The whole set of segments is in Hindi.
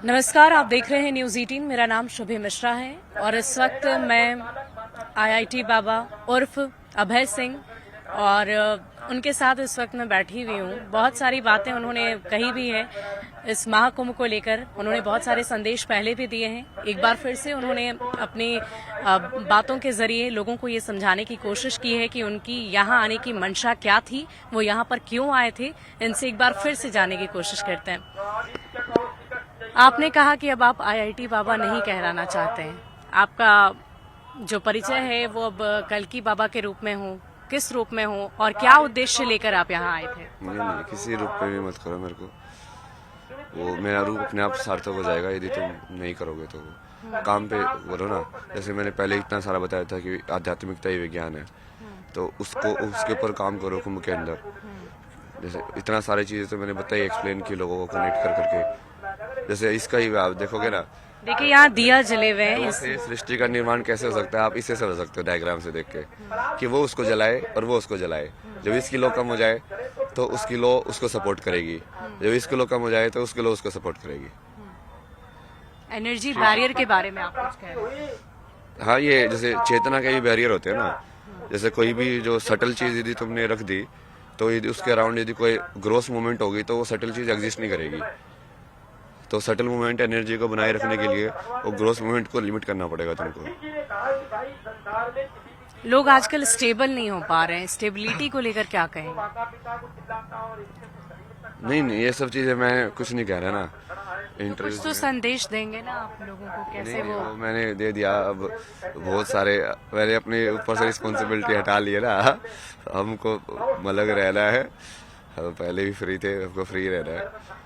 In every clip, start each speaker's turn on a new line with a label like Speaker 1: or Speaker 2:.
Speaker 1: नमस्कार, आप देख रहे हैं न्यूज़ 18। मेरा नाम शुभे मिश्रा है और इस वक्त मैं आईआईटी बाबा उर्फ अभय सिंह और उनके साथ इस वक्त मैं बैठी हुई हूँ। बहुत सारी बातें उन्होंने कही भी है इस महाकुंभ को लेकर। उन्होंने बहुत सारे संदेश पहले भी दिए हैं। एक बार फिर से उन्होंने अपनी बातों के जरिए लोगों को ये समझाने की कोशिश की है कि उनकी यहाँ आने की मंशा क्या थी, वो यहाँ पर क्यों आए थे। इनसे एक बार फिर से जानने की कोशिश करते हैं। आपने कहा कि अब आप आईआईटी बाबा नहीं कहलाना चाहते हैं। आपका जो परिचय है वो अब कल्कि बाबा के रूप में हो, किस रूप में हो और क्या उद्देश्य लेकर आप यहाँ आए थे?
Speaker 2: नहीं, किसी रूप में भी मत करो मेरे को। वो मेरा रूप अपने आप सार्थक हो जाएगा यदि तुम नहीं करोगे तो। काम पे करो ना। जैसे मैंने पहले इतना सारा बताया था कि आध्यात्मिकता ही विज्ञान है, तो उसके ऊपर काम करो कुंभ के अंदर। जैसे इतना सारी चीजें तो मैंने बताई, एक्सप्लेन की लोगों को कनेक्ट कर करके। जैसे इसका ही आप देखोगे ना,
Speaker 1: देखिए यहाँ दिया जले हुए हैं।
Speaker 2: इसे सृष्टि का निर्माण कैसे हो सकता है आप इसे समझ सकते हो डायग्राम से देख के, कि वो उसको जलाए और वो उसको जलाए। जब इसकी लो कम हो जाए तो उसकी लो उसको सपोर्ट करेगी, जब इसकी लो कम हो जाए तो उसकी लो उसको सपोर्ट करेगी।
Speaker 1: एनर्जी बैरियर के बारे में आप कुछ कह रहे हैं?
Speaker 2: हाँ, ये जैसे चेतना के भी बैरियर होते हैं ना। जैसे कोई भी जो सटल चीज यदि तुमने रख दी तो यदि उसके अराउंड यदि कोई ग्रोस मूवमेंट होगी तो वो सटल चीज एग्जिस्ट नहीं करेगी। तो सटल मूवमेंट एनर्जी को बनाए रखने के लिए वो ग्रोस मूवमेंट को लिमिट करना पड़ेगा तुमको।
Speaker 1: लोग आजकल स्टेबल नहीं हो पा रहे हैं, स्टेबिलिटी को लेकर क्या कहेंगे?
Speaker 2: नहीं, ये सब चीजें मैं कुछ नहीं कह रहा ना।
Speaker 1: कुछ तो संदेश देंगे ना आप लोगों को, कैसे
Speaker 2: नहीं,
Speaker 1: वो
Speaker 2: मैंने दे दिया। अब बहुत सारे मैंने अपने ऊपर से रिस्पॉन्सिबिलिटी हटा ली है ना। हमको अलग रहना है। हम पहले भी फ्री थे, हमको फ्री रहना है।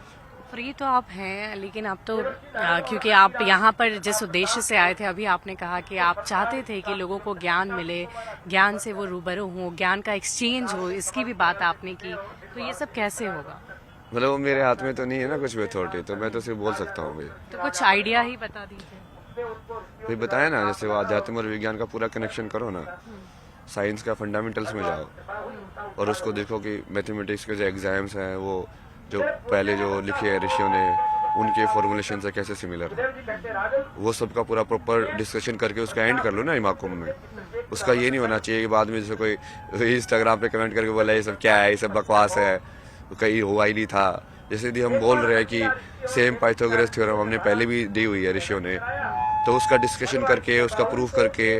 Speaker 1: फ्री तो आप हैं, लेकिन आप तो क्योंकि आप यहाँ पर जिस उद्देश्य से आए थे, अभी आपने कहा कि आप चाहते थे कि लोगों को ज्ञान मिले, ज्ञान से वो रूबरू हो, ज्ञान का एक्सचेंज हो, इसकी भी बात आपने की। तो ये सब कैसे होगा?
Speaker 2: मतलब वो मेरे हाथ में तो नहीं है ना कुछ भी अथॉरिटी, तो मैं तो सिर्फ बोल सकता हूँ भाई।
Speaker 1: तो कुछ आइडिया ही बता दीजिए।
Speaker 2: भाई बताया ना, जैसे वो आध्यात्म और विज्ञान का पूरा कनेक्शन करो ना। साइंस का फंडामेंटल्स में जाओ और उसको देखो कि मैथमेटिक्स के जो एग्जाम्स हैं वो जो पहले जो लिखे हैं ऋषियों ने, उनके फॉर्मुलेशन से कैसे सिमिलर है, वो सब का पूरा प्रॉपर डिस्कशन करके उसका एंड कर लो ना महाकुंभ में। उसका ये नहीं होना चाहिए कि बाद में जैसे कोई इंस्टाग्राम पे कमेंट करके बोला ये सब क्या है, ये सब बकवास है, कहीं हुआ ही नहीं था। जैसे यदि हम बोल रहे हैं कि सेम पाइथागोरस थ्योरम हमने पहले भी दी हुई है ऋषियों ने, तो उसका डिस्कशन करके उसका प्रूफ करके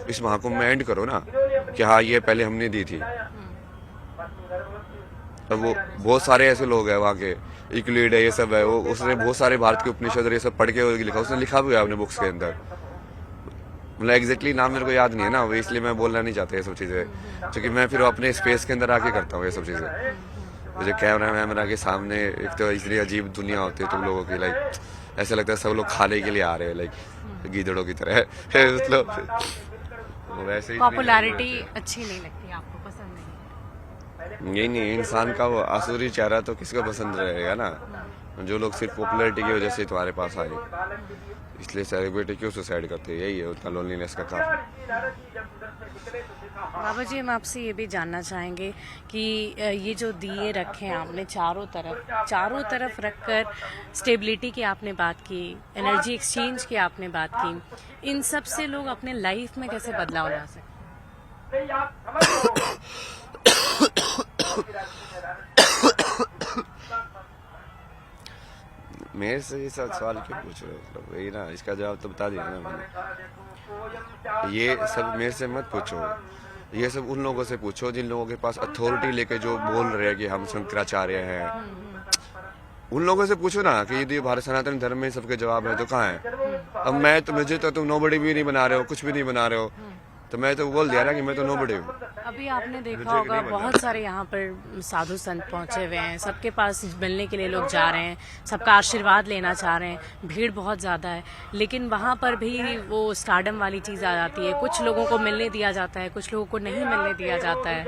Speaker 2: इस महाकुंभ में एंड करो ना कि हाँ ये पहले हमने दी थी। अब वो बहुत सारे ऐसे लोग हैं वहाँ के, इक्लिड है, ये सब है, वो उसने बहुत सारे भारत के उपनिषद और ये सब पढ़ के लिखा, उसने लिखा भी है अपने बुक्स के अंदर। मतलब एग्जैक्टली नाम मेरे को याद नहीं है ना, वो इसलिए मैं बोलना नहीं चाहता ये सब चीज़ें, क्योंकि मैं फिर अपने स्पेस के अंदर आके करता हूँ ये सब चीज़ें। मुझे कैमरा के सामने एक तो इतनी अजीब दुनिया होती है तुम लोगों की, लाइक ऐसा लगता है सब लोग खाने के लिए आ रहे हैं, लाइक गीदड़ों की तरह। मतलब वैसे ही
Speaker 1: पॉपुलैरिटी अच्छी नहीं लगती आपको, पसंद नहीं?
Speaker 2: नहीं, इंसान का वो आसुरी चेहरा तो किसको पसंद रहेगा ना। जो लोग सिर्फ पॉपुलैरिटी की वजह से तुम्हारे पास आए, इसलिए सेलिब्रिटी क्यों सुसाइड करते हैं, यही है उनका लोनलीनेस का कारण।
Speaker 1: बाबा जी, हम आपसे ये भी जानना चाहेंगे कि ये जो दिए रखे हैं आपने चारों तरफ रखकर स्टेबिलिटी की आपने बात की, एनर्जी एक्सचेंज की आपने बात की, इन सब से लोग अपने लाइफ में कैसे बदलाव ला सकते?
Speaker 2: मेरे से ये सब सवाल क्यों पूछ रहे हो? मतलब वही ना, इसका जवाब तो बता दिया ना मैंने। ये सब मेरे से मत पूछो, ये सब उन लोगों से पूछो जिन लोगों के पास अथॉरिटी लेके जो बोल रहे हैं कि हम शंकराचार्य हैं। उन लोगों से पूछो ना कि यदि भारत सनातन धर्म में सबके जवाब है तो कहाँ है? अब मैं तो मुझे तो तुम नोबडी भी नहीं बना रहे हो, कुछ भी नहीं बना रहे हो, तो मैं तो बोल दिया ना कि मैं तो नोबडी हूँ।
Speaker 1: अभी आपने देखा होगा बहुत सारे यहाँ पर साधु संत पहुंचे हुए हैं, सबके पास मिलने के लिए लोग जा रहे हैं, सबका आशीर्वाद लेना चाह रहे हैं, भीड़ बहुत ज़्यादा है, लेकिन वहाँ पर भी वो स्टारडम वाली चीज़ आ जाती है। कुछ लोगों को मिलने दिया जाता है, कुछ लोगों को नहीं मिलने दिया जाता है।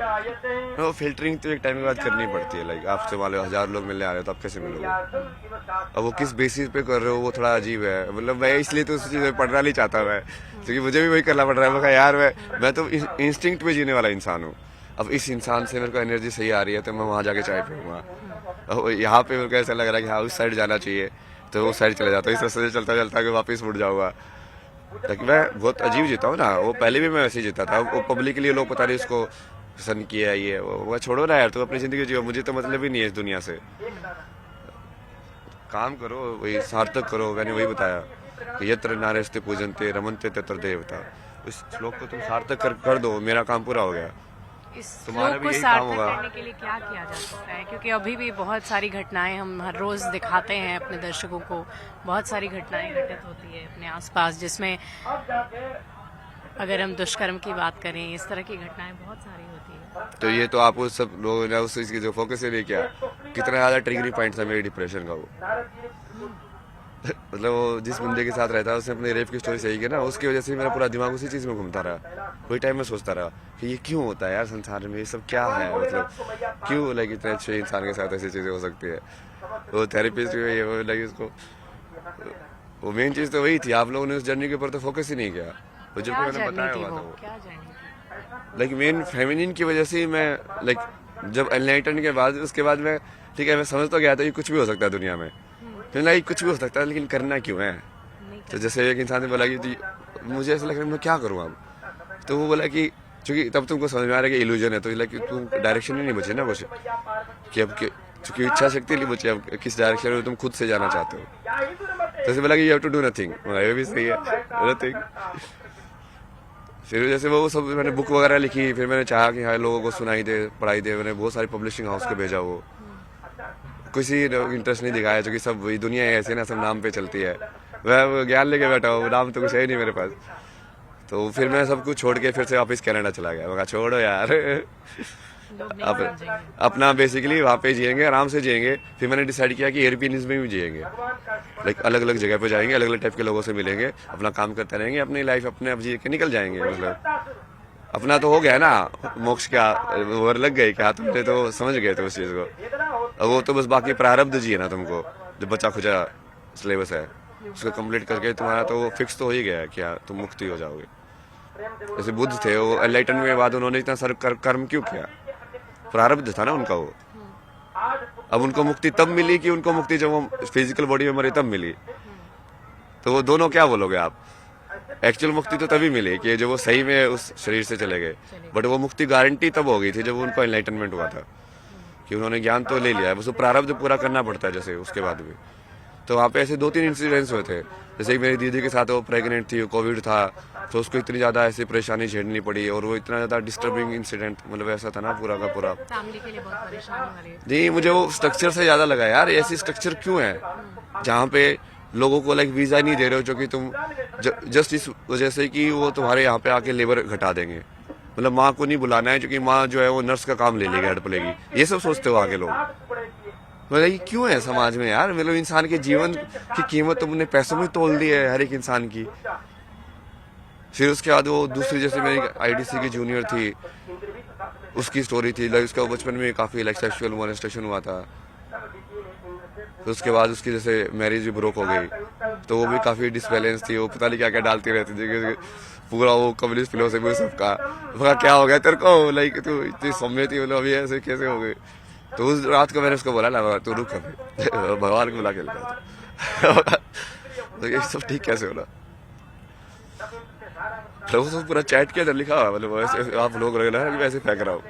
Speaker 2: वो फिल्टरिंग तो एक टाइम के बाद करनी पड़ती है। लाइक आपसे मान लो 1000 लोग मिलने आ रहे हो तो आप कैसे मिलोगे? अब वो किस बेसिस पे कर रहे हो वो थोड़ा अजीब है। मतलब मैं इसलिए तो उस चीज़ में पढ़ना नहीं चाहता मैं, क्योंकि मुझे भी वही करना पड़ रहा है। मैं यार मैं तो इंस्टिंक्ट पे जीने वाला इंसान हूँ। अब इस इंसान से मेरे को एनर्जी सही आ रही है तो मैं वहाँ जाके चाय पीऊँगा। यहाँ पे मेरे को ऐसा लग रहा है कि हाँ उस साइड जाना चाहिए, तो वो साइड चले जाता हूँ, इस रास्ते से चलता चलता कि वापस मुड़ जाऊंगा। ताकि मैं बहुत अजीब जीता हूँ ना, वो पहले भी मैं वैसे ही जीता था। वो पब्लिक के लिए लोग पता नहीं उसको पसंद किया ये वो छोड़ो ना यार, तुम अपनी जिंदगी जियो, मुझे तो मतलब ही नहीं है इस दुनिया से। काम करो, वही सार्थक करो। मैंने वही बताया कि यत्र नारेस्ते पूजनते रमनते तत्र देवता। इस श्लोक को तुम सार्थक कर दो, मेरा काम पूरा हो गया।
Speaker 1: इस
Speaker 2: तुम्हारा
Speaker 1: श्लोक
Speaker 2: भी
Speaker 1: को
Speaker 2: यही काम
Speaker 1: सार्थक
Speaker 2: होगा।
Speaker 1: करने के लिए क्या किया जा सकता है? क्योंकि अभी भी बहुत सारी घटनाएं हम हर रोज दिखाते हैं अपने दर्शकों को, बहुत सारी घटनाएं घटित होती है अपने आसपास, जिसमें अगर हम दुष्कर्म की बात करें, इस तरह की घटनाएं बहुत सारी होती है।
Speaker 2: तो ये तो आप उस सब लोगों ने उस चीज की जो फोकस ही नहीं किया। कितना ज्यादा ट्रिगरिंग पॉइंट था मेरे डिप्रेशन का वो। मतलब वो जिस बंदे के साथ रहता है उसने अपने रेप की स्टोरी सही की ना, उसकी वजह से मेरा पूरा दिमाग उसी चीज में घूमता रहा। वही टाइम में सोचता रहा कि ये क्यों होता है यार संसार में, ये सब क्या है, मतलब क्यों लाइक इतने अच्छे इंसान के साथ ऐसी चीजें हो सकती है। वो थेरेपिस्ट भी वो लाइक उसको, वो मेन चीज तो वही थी। आप लोगों ने उस जर्नी के ऊपर तो फोकस ही नहीं किया। वो जो
Speaker 1: क्या
Speaker 2: मैंने
Speaker 1: जर्नी
Speaker 2: बताया
Speaker 1: थी
Speaker 2: हुआ
Speaker 1: वो?
Speaker 2: था वो
Speaker 1: क्या जर्नी थी?
Speaker 2: लाइक मेन फेमिनिन की वजह से ही मैं लाइक जब एनलाइटन के बाद उसके बाद मैं ठीक है मैं समझ तो गया था कि कुछ भी हो सकता है दुनिया में, तो लाइक कुछ भी हो सकता है लेकिन करना क्यों है।
Speaker 1: नहीं
Speaker 2: तो जैसे एक इंसान ने बोला कि मुझे ऐसा लग रहा है मैं क्या करूँ अब, तो वो बोला कि चूंकि तब तुमको समझ में आ रहा है कि इल्यूजन है, तो लाइक तुम डायरेक्शन ही नहीं बचे ना कुछ कि अब चूंकि इच्छा शक्ति नहीं बची, अब किस डायरेक्शन में तुम खुद से जाना चाहते हो। तो ऐसे बोला कि you have to do nothing, ये भी सही है, नथिंग। फिर जैसे वो सब मैंने बुक वगैरह लिखी, फिर मैंने चाहा कि हाँ लोगों को सुनाई दे, पढ़ाई दे। मैंने बहुत सारी पब्लिशिंग हाउस को भेजा, वो किसी इंटरेस्ट नहीं दिखाया, क्योंकि सब वही दुनिया ऐसी ना, सब नाम पे चलती है। मैं ज्ञान लेके बैठा हूँ, नाम तो कुछ है ही नहीं मेरे पास। तो फिर मैं सब कुछ छोड़ के फिर से वापस कनाडा चला गया। मैं कहा छोड़ो यार,
Speaker 1: लोग नहीं
Speaker 2: अब
Speaker 1: समझेंगे।
Speaker 2: अपना बेसिकली वहाँ पे जिएंगे, आराम से जिएंगे। फिर मैंने डिसाइड किया कि एयरपीनीज में भी जिएंगे, लाइक अलग अलग जगह पे जाएंगे, अलग अलग टाइप के लोगों से मिलेंगे, अपना काम करते रहेंगे, अपनी लाइफ अपने अब जी के निकल जाएंगे। मतलब अपना तो हो गया ना मोक्ष का, वर लग गई क्या, तुमने तो समझ गए थे उस चीज को। अब वो तो बस बाकी प्रारब्ध जी है ना, तुमको जो बचा खुचा सिलेबस है उसको कंप्लीट करके तुम्हारा तो वो फिक्स तो हो ही गया है क्या तुम मुक्ति हो जाओगे। जैसे बुद्ध थे, वो एनलाइटन के बाद उन्होंने इतना सारा कर्म क्यों किया, प्रारब्ध था ना उनका वो। अब उनको मुक्ति तब मिली कि उनको मुक्ति जब वो फिजिकल बॉडी में मरे तब मिली। तो वो दोनों क्या बोलोगे आप, एक्चुअल मुक्ति तो तभी मिली कि जब वो सही में उस शरीर से चले गए, बट वो मुक्ति गारंटी तब हो गई थी जब उनको एनलाइटनमेंट हुआ था, कि उन्होंने ज्ञान तो ले लिया है, बस वो प्रारब्ध पूरा करना पड़ता है जैसे उसके बाद भी। तो वहाँ पे ऐसे 2-3 इंसिडेंट्स हुए थे। जैसे एक मेरी दीदी के साथ वो प्रेग्नेंट थी, कोविड था, तो उसको इतनी ज़्यादा ऐसी परेशानी झेलनी पड़ी, और वो इतना ज़्यादा डिस्टर्बिंग इंसिडेंट, मतलब ऐसा था ना पूरा का पूरा।
Speaker 1: फैमिली के लिए बहुत परेशानी वाली है।
Speaker 2: जी मुझे वो स्ट्रक्चर से ज़्यादा लगा यार, ऐसी स्ट्रक्चर क्यों है जहाँ पे लोगों को लाइक वीज़ा नहीं दे रहे हो, जो कि तुम जस्ट इस वजह से कि वो तुम्हारे यहाँ पे आके लेबर घटा देंगे। मतलब माँ को नहीं बुलाना है क्योंकि माँ जो है वो नर्स का काम ले लेगी, हड़प लेगी, ये सब सोचते हो आगे लोग। मतलब ये क्यों है समाज में यार, मतलब इंसान के जीवन की कीमत तुमने पैसों में तोल दी है हर एक इंसान की। फिर उसके बाद वो दूसरी, जैसे मेरी आईडीसी की जूनियर थी, उसकी स्टोरी थी लाइक उसका बचपन में काफी लाइक सेक्सुअल मोलेस्टेशन हुआ था। तो उसके बाद उसकी जैसे मैरिज भी ब्रोक हो गई, तो वो भी काफी डिसबैलेंस थी, वो पता नहीं क्या क्या डालती रहती थी, पूरा वो कम्युनिस्ट फिलोसफी सबका। क्या हो गया तेरे को, लाइक तू इतनी सौम्य थी, मतलब अभी ऐसे कैसे हो गई। तो उस रात को मैंने उसको बोला ना तू रुक अभी, भगवान को बुला के लेकर तो ये सब ठीक कैसे होना। तो वो सब पूरा चैट के अंदर लिखा हुआ, मतलब वैसे आप लोग रहे ना वैसे फेंक रहा हूँ,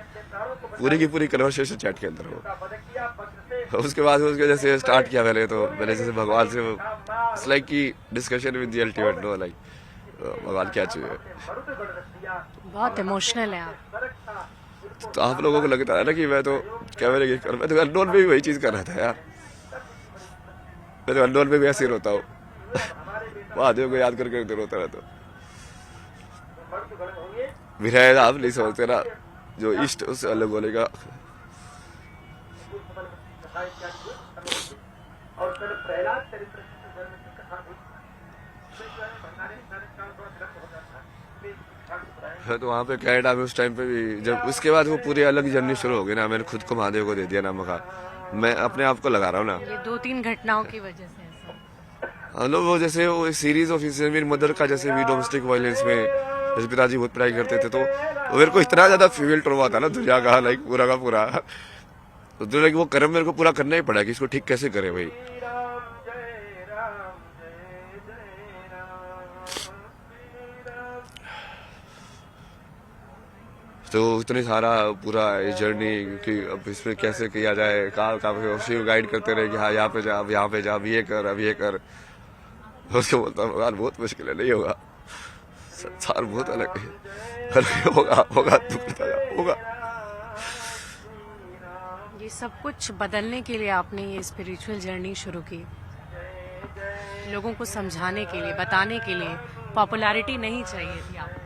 Speaker 2: पूरी की पूरी कन्वर्सेशन चैट के अंदर हो। उसके बाद उसके जैसे स्टार्ट किया मैंने, तो मैंने जैसे भगवान से इट्स लाइक की discussion with the ultimate no, like भगवान क्या चाहिए।
Speaker 1: बहुत इमोशनल है आप।
Speaker 2: तो आप लोगों को लगता है ना कि मैं तो क्या मैं तो अननोन में भी वही चीज कर रहा था यार, मैं तो अननोन में भी ऐसे ही रोता हूँ, महादेव को याद करके रोता रहता हूँ। विरह आप नहीं समझते ना, जो इष्ट उससे अलग बोलेगा। तो वहाँ पे कनाडा में उस टाइम पे भी जब उसके बाद वो पूरी अलग जर्नी शुरू हो गई ना, मैंने खुद को महादेव को दे दिया ना मौका, मैं अपने आप को लगा रहा हूँ ना।
Speaker 1: ये 2-3 घटनाओं की वजह से ऐसा।
Speaker 2: हम लोग वो जैसे वो सीरीज ऑफ इंसिडेंट, मेरी मदर का जैसे भी डोमेस्टिक वायलेंस में जैसे पिताजी बहुत पढ़ाई करते थे, तो मेरे को इतना ज्यादा फीमेल ट्रॉमा था ना दुनिया का, लाइक पूरा का पूरा। तो लाइक वो कर्म मेरे को पूरा करना ही पड़ा कि इसको ठीक कैसे करे भाई। तो इतनी सारा पूरा जर्नी कि अब इसमें कैसे किया जाए, कहाँ कहाँ उसी को गाइड करते रहे कि हाँ यहाँ पे जा, अब यहाँ पे जा, अब ये कर, अब ये कर। उसको बोलता हूँ यार बहुत मुश्किल है, नहीं होगा, संसार बहुत अलग है, अरे होगा होगा, तू करता जा, होगा।
Speaker 1: ये सब कुछ बदलने के लिए आपने ये स्पिरिचुअल जर्नी शुरू की, लोगों को समझाने के लिए, बताने के लिए। पॉपुलैरिटी नहीं चाहिए थी आपको।